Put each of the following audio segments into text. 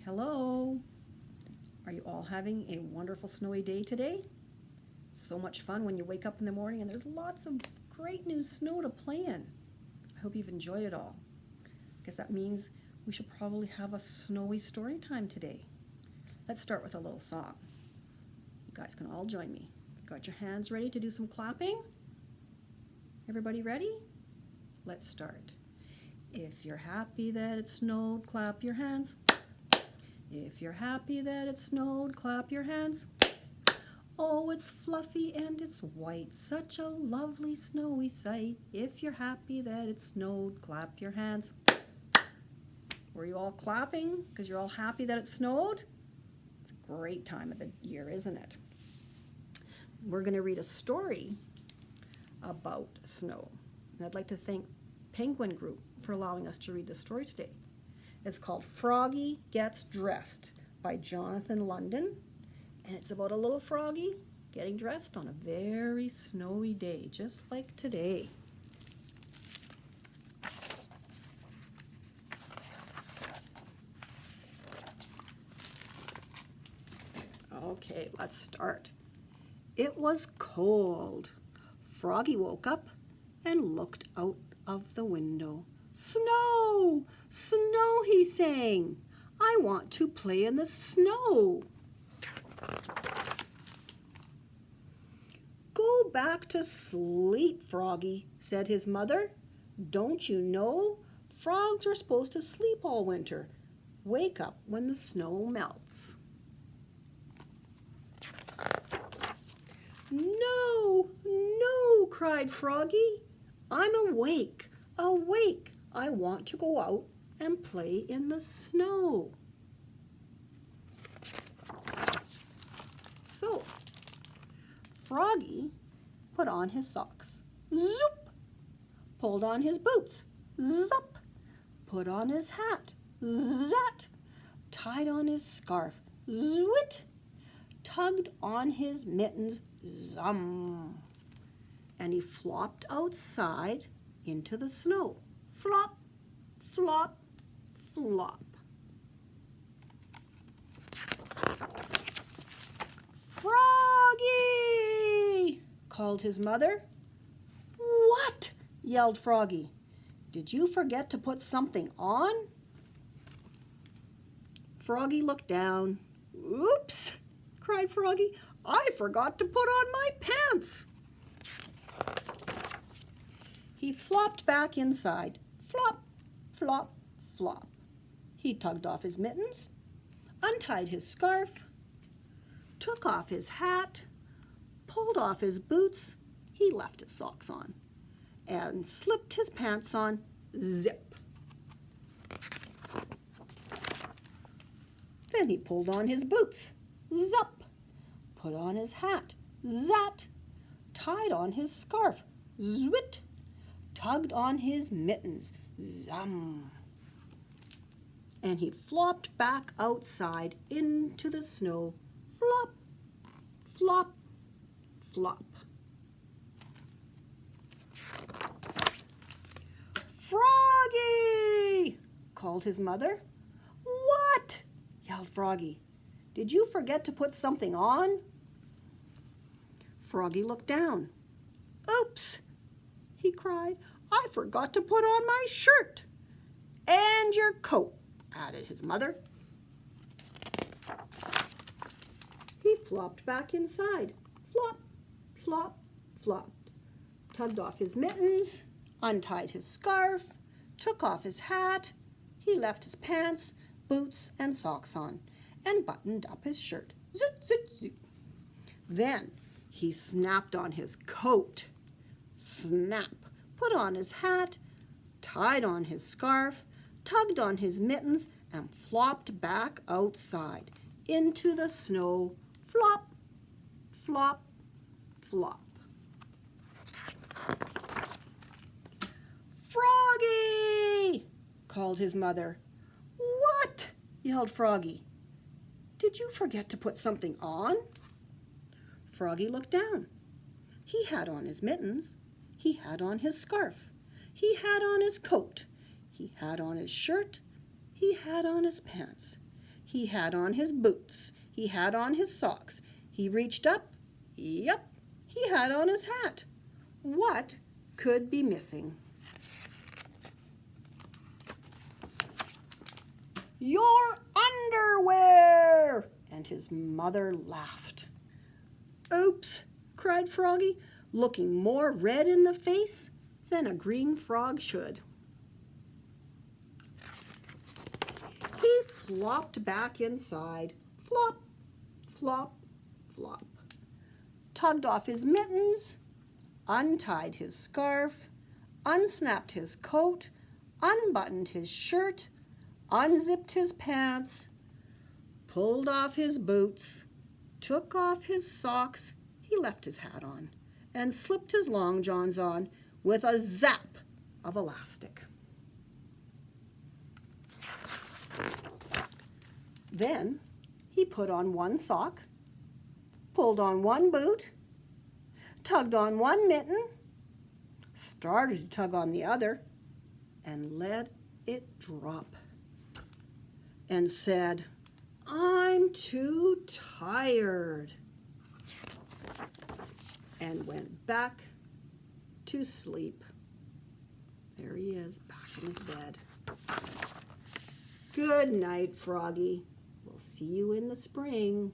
Hello. Are you all having a wonderful snowy day today? So much fun when you wake up in the morning and there's lots of great new snow to play in. I hope you've enjoyed it all, because that means we should probably have a snowy story time today. Let's start with a little song. You guys can all join me. Got your hands ready to do some clapping? Everybody ready? Let's start. If you're happy that it snowed, clap your hands. If you're happy that it snowed, clap your hands. Oh, it's fluffy and it's white, such a lovely snowy sight. If you're happy that it snowed, clap your hands. Were you all clapping because you're all happy that it snowed? It's a great time of the year, isn't it? We're going to read a story about snow. And I'd like to thank Penguin Group for allowing us to read the story today. It's called Froggy Gets Dressed by Jonathan London, and it's about a little froggy getting dressed on a very snowy day, just like today. Okay, let's start. It was cold. Froggy woke up and looked out of the window. Snow! Snow, he sang. I want to play in the snow. Go back to sleep, Froggy, said his mother. Don't you know? Frogs are supposed to sleep all winter. Wake up when the snow melts. No, no, cried Froggy. I'm awake, awake. I want to go out and play in the snow. So, Froggy put on his socks. Zoop! Pulled on his boots. Zup! Put on his hat. Zat! Tied on his scarf. Zwit! Tugged on his mittens. Zum! And he flopped outside into the snow. Flop, flop, flop. Froggy! Called his mother. What? Yelled Froggy. Did you forget to put something on? Froggy looked down. Oops, cried Froggy. I forgot to put on my pants. He flopped back inside. Flop, flop, flop. He tugged off his mittens, untied his scarf, took off his hat, pulled off his boots. He left his socks on and slipped his pants on. Zip. Then he pulled on his boots. Zup. Put on his hat. Zat. Tied on his scarf. Zwit. Tugged on his mittens. Zum. And he flopped back outside into the snow. Flop, flop, flop. Froggy! Called his mother. What? Yelled Froggy. Did you forget to put something on? Froggy looked down. Oops, he cried. I forgot to put on my shirt. And your coat, added his mother. He flopped back inside. Flop, flop, flopped. Tugged off his mittens, untied his scarf, took off his hat. He left his pants, boots, and socks on, and buttoned up his shirt. Zip, zip, zip. Then he snapped on his coat. Snap. Put on his hat, tied on his scarf, tugged on his mittens, and flopped back outside into the snow. Flop, flop, flop. Froggy! Called his mother. What? Yelled Froggy. Did you forget to put something on? Froggy looked down. He had on his mittens. He had on his scarf. He had on his coat. He had on his shirt. He had on his pants. He had on his boots. He had on his socks. He reached up. Yep, he had on his hat. What could be missing? Your underwear! And his mother laughed. Oops, cried Froggy, looking more red in the face than a green frog should. He flopped back inside. Flop, flop, flop. Tugged off his mittens, untied his scarf, unsnapped his coat, unbuttoned his shirt, unzipped his pants, pulled off his boots, took off his socks, he left his hat on, and slipped his long johns on with a zap of elastic. Then he put on one sock, pulled on one boot, tugged on one mitten, started to tug on the other, and let it drop, and said, I'm too tired, and went back to sleep. There he is, back in his bed. Good night, Froggy. We'll see you in the spring.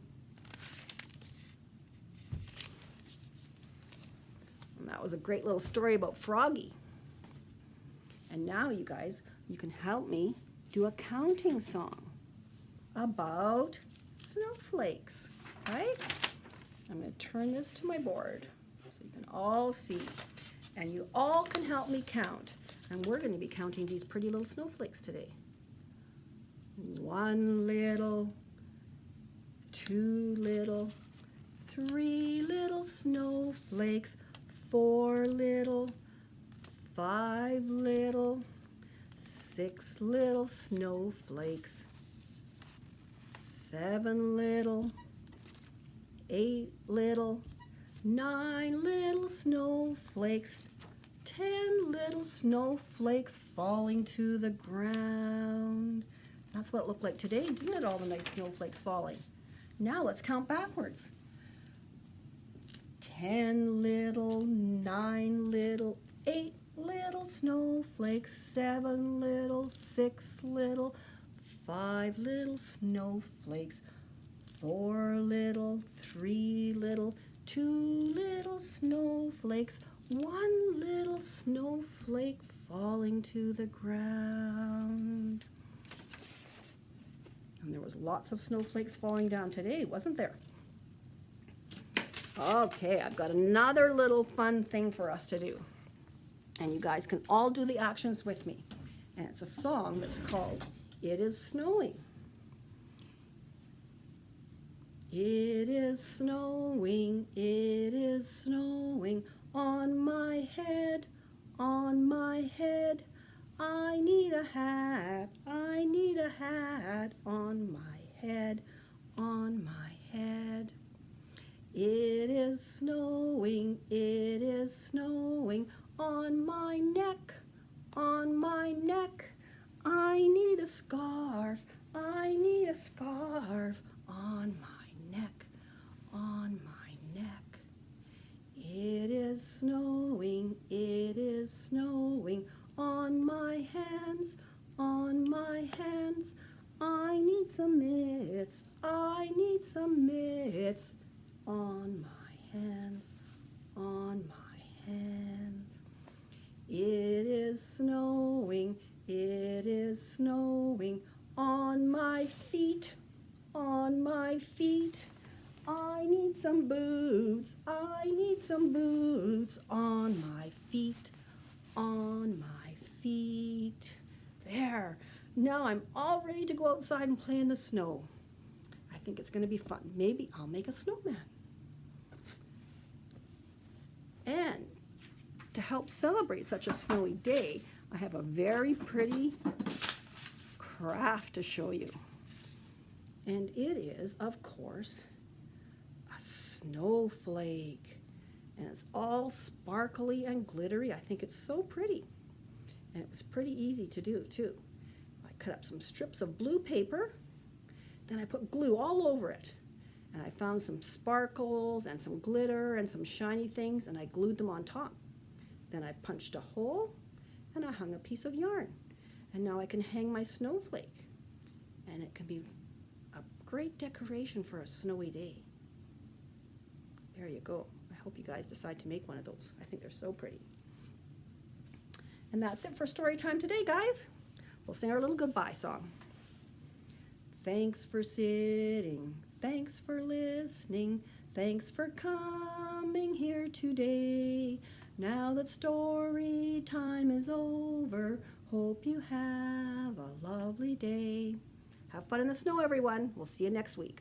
And that was a great little story about Froggy. And now, you guys, you can help me do a counting song about snowflakes, right? I'm going to turn this to my board so you can all see. And you all can help me count. And we're going to be counting these pretty little snowflakes today. 1 little, 2 little, 3 little snowflakes, 4 little, 5 little, 6 little snowflakes, 7 little, 8 little, 9 little snowflakes, 10 little snowflakes falling to the ground. That's what it looked like today, didn't it? All the nice snowflakes falling. Now let's count backwards. 10 little, 9 little, 8 little snowflakes, 7 little, 6 little, 5 little snowflakes, 4 little, 3 little, 2 little snowflakes, 1 little snowflake falling to the ground. And there was lots of snowflakes falling down today, wasn't there? Okay, I've got another little fun thing for us to do. And you guys can all do the actions with me. And it's a song that's called It Is Snowing. It is snowing, it is snowing on my head, on my head. I need a hat, I need a hat on my head, on my head. It is snowing, it is snowing on my neck, on my neck. I need a scarf, I need a scarf on my neck, on my neck. It is snowing, it is snowing on my hands, on my hands. I need some mitts, I need some mitts on my hands, on my hands. It is snowing, it is snowing on my feet, on my feet. I need some boots, I need some boots on my feet, on my feet. There. Now I'm all ready to go outside and play in the snow. I think it's going to be fun. Maybe I'll make a snowman. And to help celebrate such a snowy day, I have a very pretty craft to show you. And it is, of course, a snowflake. And it's all sparkly and glittery. I think it's so pretty. And it was pretty easy to do, too. I cut up some strips of blue paper, Then I put glue all over it. And I found some sparkles and some glitter and some shiny things, and I glued them on top. Then I punched a hole and I hung a piece of yarn. And now I can hang my snowflake. And it can be a great decoration for a snowy day. There you go. I hope you guys decide to make one of those. I think they're so pretty. And that's it for story time today, guys. We'll sing our little goodbye song. Thanks for sitting. Thanks for listening. Thanks for coming here today. Now that story time is over, hope you have a lovely day. Have fun in the snow, everyone. We'll see you next week.